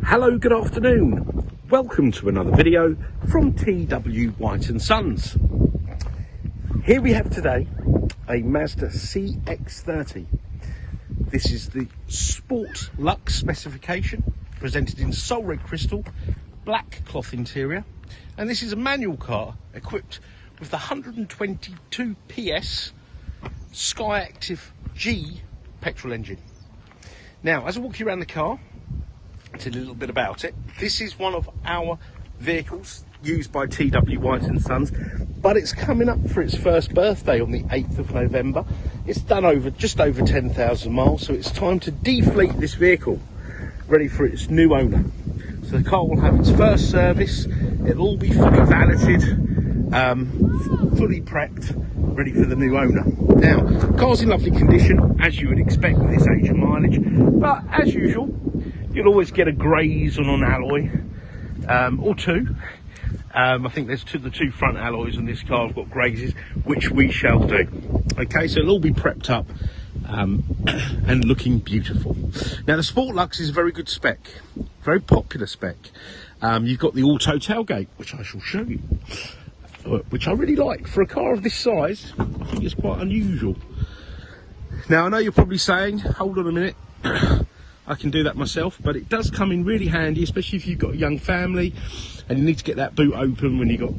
Hello, good afternoon. Welcome to another video from TW White & Sons. Here we have today a Mazda CX-30. This is the Sport Lux specification, presented in Soul Red Crystal, black cloth interior. And this is a manual car equipped with the 122 PS SKYACTIV G petrol engine. Now, as I walk you around the car, I'll tell you a little bit about it. This is one of our vehicles used by TW White & Sons, but it's coming up for its first birthday on the 8th of November. It's done just over 10,000 miles, so it's time to defleet this vehicle, ready for its new owner. So the car will have its first service, it'll all be fully valeted, fully prepped, ready for the new owner. Now, the car's in lovely condition, as you would expect with this age and mileage, but as usual, you'll always get a graze on an alloy, or two. I think there's the two front alloys on this car have got grazes, which we shall do. Okay, so it'll all be prepped up and looking beautiful. Now, the Sport Lux is a very good spec, very popular spec. You've got the auto tailgate, which I shall show you, which I really like. For a car of this size, I think it's quite unusual. Now, I know you're probably saying, hold on a minute, I can do that myself, but it does come in really handy, especially if you've got a young family and you need to get that boot open when you've got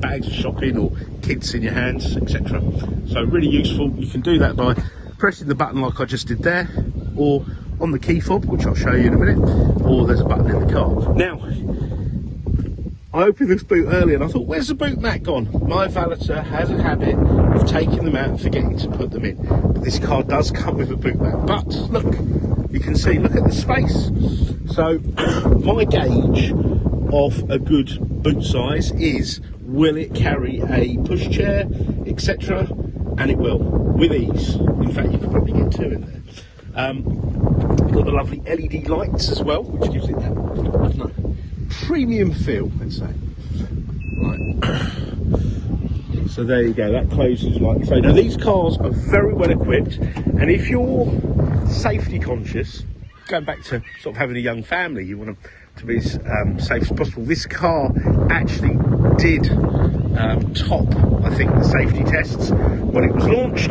bags of shopping or kids in your hands, etc. So really useful. You can do that by pressing the button like I just did there, or on the key fob, which I'll show you in a minute, or there's a button in the car. Now, I opened this boot earlier and I thought, where's the boot mat gone? My valeter has a habit of taking them out and forgetting to put them in. But this car does come with a boot mat. But look, you can see, look at the space. So my gauge of a good boot size is, will it carry a pushchair, etc.? And it will, with ease. In fact, you could probably get two in there. Got the lovely LED lights as well, which gives it that, I don't know, premium feel, let's say. Right. So there you go, that closes like so. Now, these cars are very well equipped, and if you're safety conscious, going back to sort of having a young family, you want them to be as safe as possible. This car actually did top, I think, the safety tests when it was launched.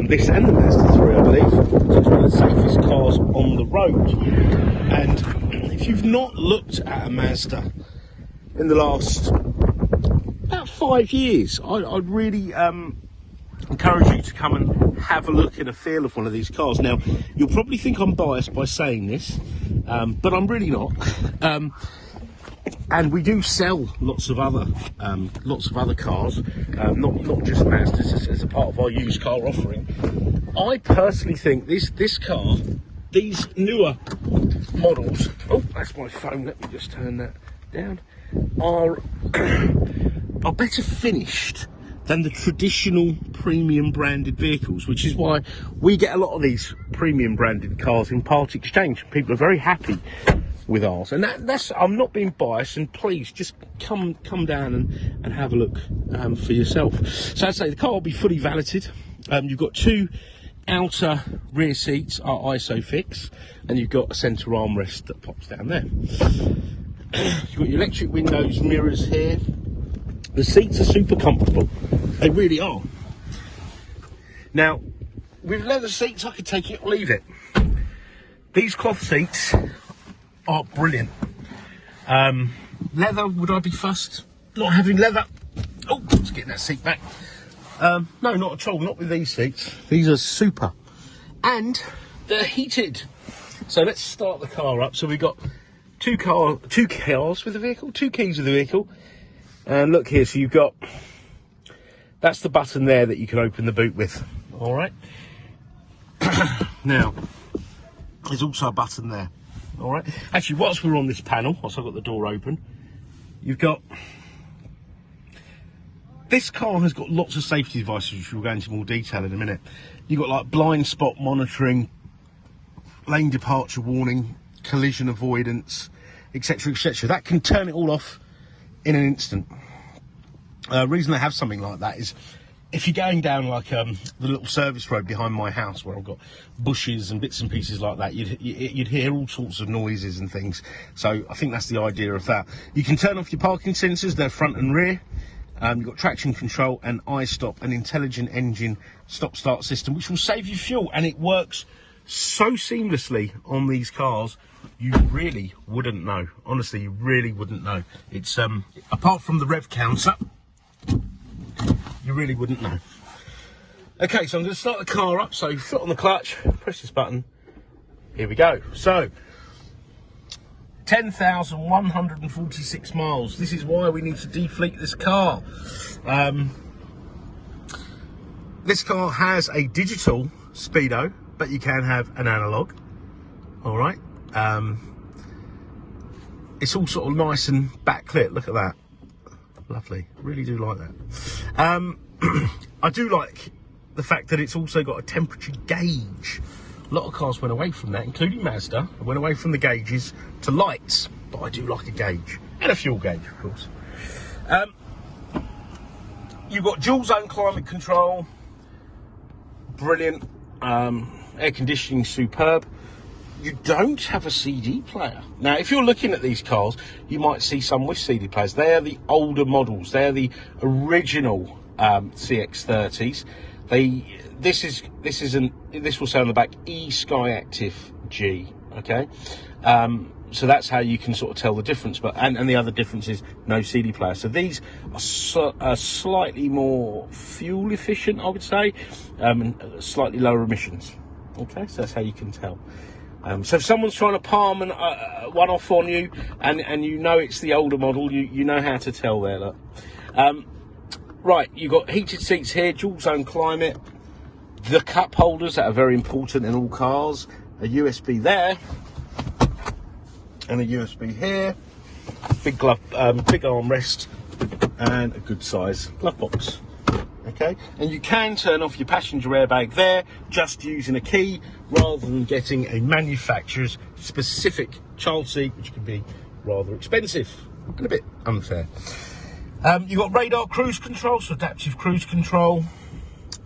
This and the Mazda 3, I believe, it's one of the safest cars on the road. And if you've not looked at a Mazda in the last about 5 years, I'd really encourage you to come and have a look and a feel of one of these cars. Now, you'll probably think I'm biased by saying this, but I'm really not. And we do sell lots of other cars, not just Mazdas, as a part of our used car offering. I personally think this car, these newer models, oh, that's my phone, let me just turn that down, are better finished than the traditional premium branded vehicles, which is why we get a lot of these premium branded cars in part exchange. People are very happy with ours, and that's, I'm not being biased, and please just come down and have a look for yourself. So I'd say the car will be fully valeted. You've got two outer rear seats are ISOFIX, and you've got a centre armrest that pops down there. You've got your electric windows, mirrors here. The seats are super comfortable, they really are. Now, with leather seats, I could take it or leave it. These cloth seats are brilliant. Leather, would I be fussed not having leather? Oh, let's get that seat back. No, not at all, not with these seats. These are super. And they're heated. So let's start the car up. So we've got two cars with the vehicle, two keys with the vehicle. And look here, so you've got, that's the button there that you can open the boot with. All right. Now, there's also a button there. All right. Actually, whilst we're on this panel, whilst I've got the door open, you've got, this car has got lots of safety devices, which we'll go into more detail in a minute. You've got like blind spot monitoring, lane departure warning, collision avoidance, etc., etc. That can turn it all off in an instant. Reason they have something like that is if you're going down like the little service road behind my house where I've got bushes and bits and pieces like that, you'd hear all sorts of noises and things. So I think that's the idea of that. You can turn off your parking sensors, they're front and rear. You've got traction control and iStop, an intelligent engine stop-start system, which will save you fuel, and it works so seamlessly on these cars, you really wouldn't know. Honestly, you really wouldn't know. It's apart from the rev counter, you really wouldn't know. Okay, so I'm going to start the car up. So foot on the clutch, press this button. Here we go. So 10,146 miles. This is why we need to defleet this car. This car has a digital speedo, but you can have an analog. All right. It's all sort of nice and backlit. Look at that. Lovely. Really do like that. I do like the fact that it's also got a temperature gauge. A lot of cars went away from that, including Mazda. They went away from the gauges to lights, but I do like a gauge. And a fuel gauge, of course. You've got dual zone climate control. Brilliant. Air conditioning, superb. You don't have a CD player. Now, if you're looking at these cars, you might see some with CD players. They're the older models. They're the original CX-30s. This will say on the back e-SKYACTIV G. Okay, so that's how you can sort of tell the difference. But and the other difference is no CD player. So these are slightly more fuel efficient, I would say, and slightly lower emissions. Okay, so that's how you can tell. So if someone's trying to palm one off on you, and you know it's the older model, you know how to tell there. Look. Right, you've got heated seats here, dual zone climate, the cup holders that are very important in all cars, a USB there, and a USB here, big glove, big armrest, and a good size glove box. Okay, and you can turn off your passenger airbag there just using a key rather than getting a manufacturer's specific child seat, which can be rather expensive and a bit unfair. You've got radar cruise control, so adaptive cruise control,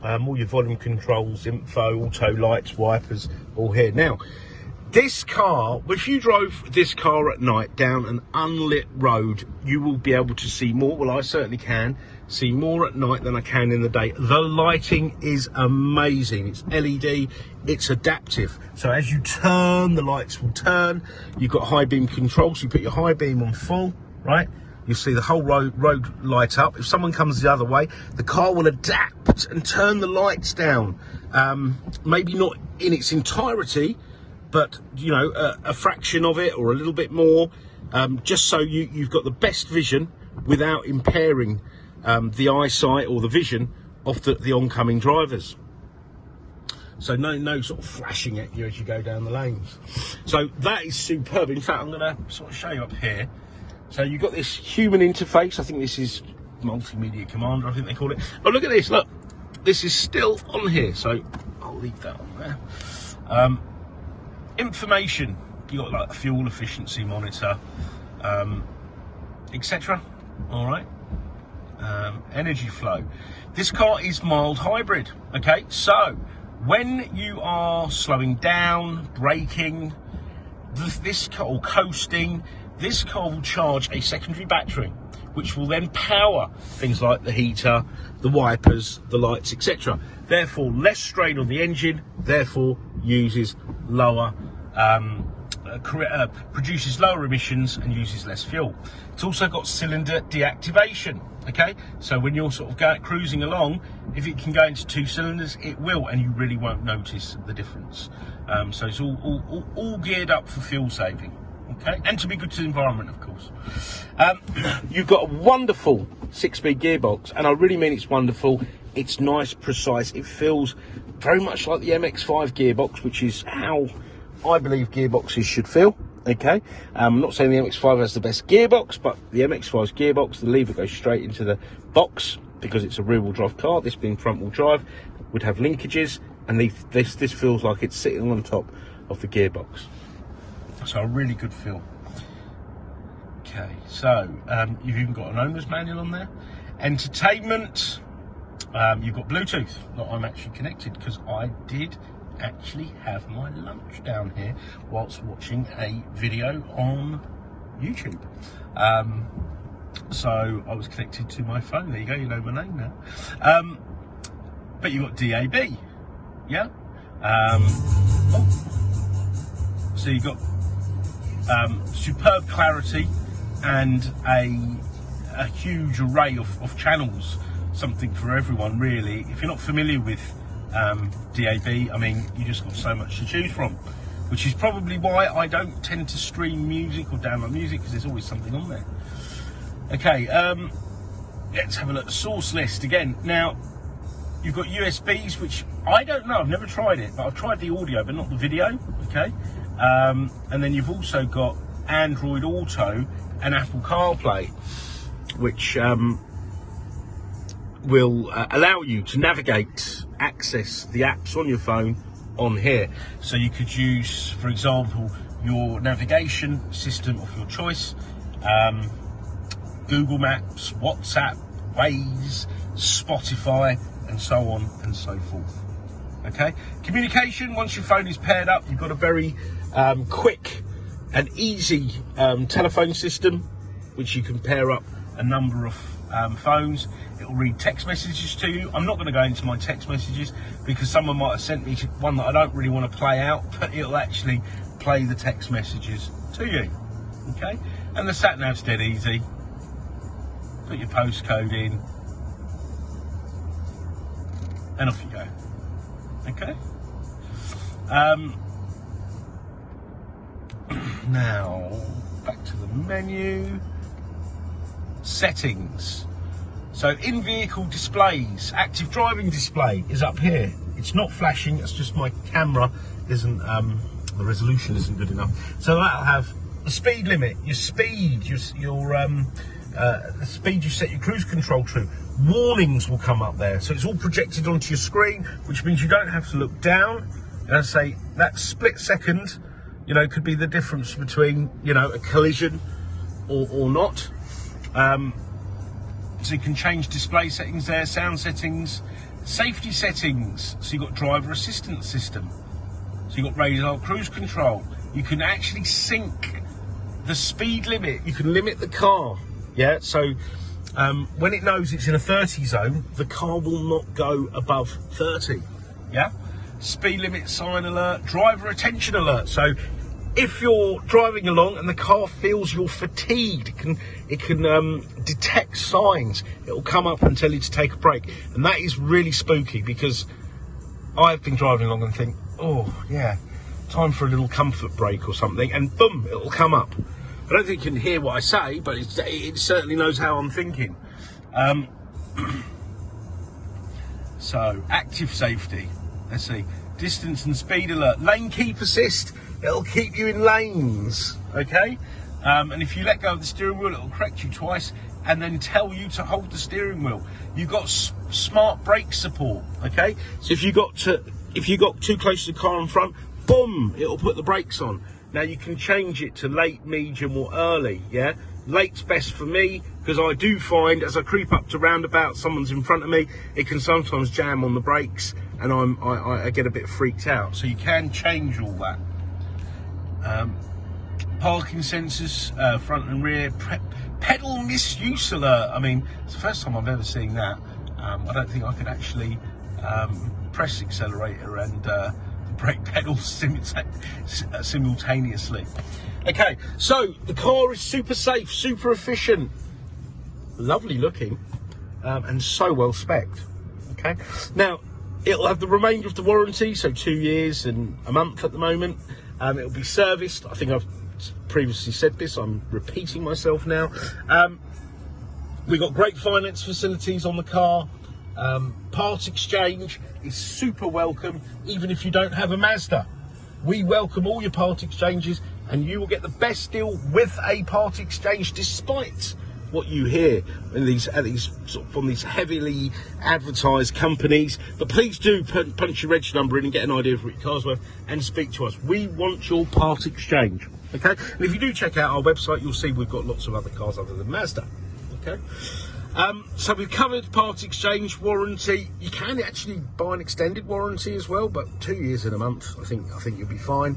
all your volume controls, info, auto lights, wipers, all here. Now, this car, if you drove this car at night down an unlit road, you will be able to see more. Well, I certainly can see more at night than I can in the day. The lighting is amazing. It's LED, it's adaptive. So as you turn, the lights will turn. You've got high beam control, so you put your high beam on full, right? You'll see the whole road light up. If someone comes the other way, the car will adapt and turn the lights down. Maybe not in its entirety, but you know, a fraction of it or a little bit more, just so you've got the best vision without impairing the eyesight or the vision of the oncoming drivers. So no sort of flashing at you as you go down the lanes. So that is superb. In fact, I'm going to sort of show you up here. So you've got this human interface. I think this is multimedia commander, I think they call it. Oh, look at this. Look, this is still on here. So I'll leave that on there. Information. You've got like a fuel efficiency monitor, etc. All right. Energy flow. This car is mild hybrid. Okay, so when you are slowing down, braking, this car, or coasting, this car will charge a secondary battery, which will then power things like the heater, the wipers, the lights, etc. Therefore, less strain on the engine, therefore uses lower, produces lower emissions and uses less fuel. It's also got cylinder deactivation. Okay, so when you're sort of cruising along, if it can go into 2 cylinders, it will, and you really won't notice the difference. So it's all geared up for fuel saving. Okay, and to be good to the environment, of course. You've got a wonderful 6-speed gearbox, and I really mean it's wonderful. It's nice, precise. It feels very much like the MX-5 gearbox, which is how I believe gearboxes should feel. Okay, I'm not saying the MX-5 has the best gearbox, but the MX-5's gearbox, the lever goes straight into the box because it's a rear-wheel drive car. This being front-wheel drive would have linkages, and this feels like it's sitting on top of the gearbox. So a really good feel. Okay, so you've even got an owner's manual on there. Entertainment, You've got Bluetooth. Not I'm actually connected because I did actually have my lunch down here whilst watching a video on YouTube. So I was connected to my phone. There you go, you know my name now. But you've got DAB, yeah? So you've got superb clarity and a huge array of channels, something for everyone really. If you're not familiar with DAB, I mean, you just got so much to choose from, which is probably why I don't tend to stream music or download music, because there's always something on there. Okay, let's have a look at the source list again. Now, you've got USBs, which I don't know, I've never tried it, but I've tried the audio, but not the video, okay? And then you've also got Android Auto and Apple CarPlay, which will allow you to navigate, access the apps on your phone on here. So you could use, for example, your navigation system of your choice, Google Maps, WhatsApp, Waze, Spotify, and so on and so forth. Okay, communication, once your phone is paired up, you've got a very quick and easy telephone system, which you can pair up a number of phones. It will read text messages to you. I'm not going to go into my text messages because someone might have sent me one that I don't really want to play out, but it'll actually play the text messages to you. Okay, and the sat nav's dead easy. Put your postcode in and off you go. Okay, now back to the menu. Settings. So in vehicle displays, active driving display is up here. It's not flashing, it's just my camera isn't the resolution isn't good enough. So that'll have the speed limit, your speed, the speed you set your cruise control to. Warnings will come up there, so it's all projected onto your screen, which means you don't have to look down. And I say that split second, you know, could be the difference between, you know, a collision or not. So you can change display settings there, sound settings, safety settings. So you've got driver assistance system. So you've got radar cruise control. You can actually sync the speed limit. You can limit the car. Yeah, so when it knows it's in a 30 zone, the car will not go above 30. Yeah, speed limit sign alert, driver attention alert. So if you're driving along and the car feels you're fatigued, it can detect signs. It will come up and tell you to take a break, and that is really spooky because I've been driving along and think, oh yeah, time for a little comfort break or something, and boom, it will come up. I don't think you can hear what I say, but it certainly knows how I'm thinking. So active safety. Let's see. Distance and speed alert. Lane keep assist. It'll keep you in lanes, okay? And if you let go of the steering wheel, it'll correct you twice and then tell you to hold the steering wheel. You've got smart brake support, okay? So if you got too close to the car in front, boom, it'll put the brakes on. Now you can change it to late, medium or early, yeah? Late's best for me because I do find as I creep up to roundabouts, someone's in front of me, it can sometimes jam on the brakes and I get a bit freaked out. So you can change all that. Parking sensors, front and rear, pedal misuse alert. I mean, it's the first time I've ever seen that. I don't think I could actually press accelerator and the brake pedal simultaneously. Okay, so the car is super safe, super efficient, lovely looking, and so well spec'd. Okay, now it'll have the remainder of the warranty, so 2 years and a month at the moment. It'll be serviced. I think I've previously said this, I'm repeating myself now. We've got great finance facilities on the car. Part exchange is super welcome, even if you don't have a Mazda. We welcome all your part exchanges and you will get the best deal with a part exchange, despite what you hear in from these heavily advertised companies. But please do punch your reg number in and get an idea of what your car's worth and speak to us. We want your part exchange, okay? And if you do check out our website, you'll see we've got lots of other cars other than Mazda, okay? So we've covered part exchange, warranty. You can actually buy an extended warranty as well, but 2 years and a month, I think you'll be fine.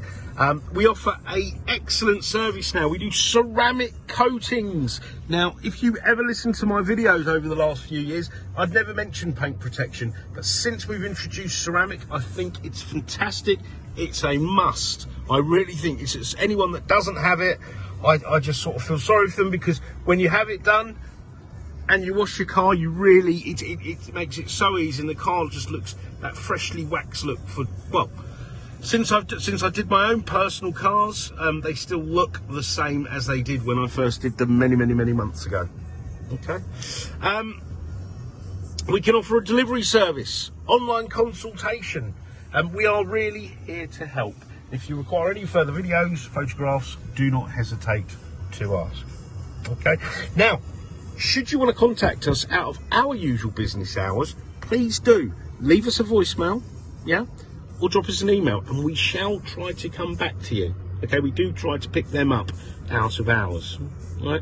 We offer a excellent service now. We do ceramic coatings. Now, if you ever listen to my videos over the last few years, I'd never mentioned paint protection, but since we've introduced ceramic, I think it's fantastic. It's a must. I really think it's anyone that doesn't have it, I just sort of feel sorry for them, because when you have it done and you wash your car, you really, it makes it so easy, and the car just looks that freshly waxed look. For, well, since I did my own personal cars, they still look the same as they did when I first did them many months ago. Okay. We can offer a delivery service, online consultation, and we are really here to help. If you require any further videos, photographs, do not hesitate to ask. Okay. Now, should you want to contact us out of our usual business hours, please do leave us a voicemail, yeah, or drop us an email, and we shall try to come back to you. Okay, we do try to pick them up out of hours. Right.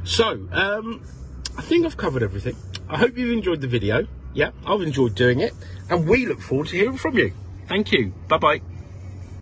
So, I think I've covered everything. I hope you've enjoyed the video. Yeah, I've enjoyed doing it, and we look forward to hearing from you. Thank you. Bye bye.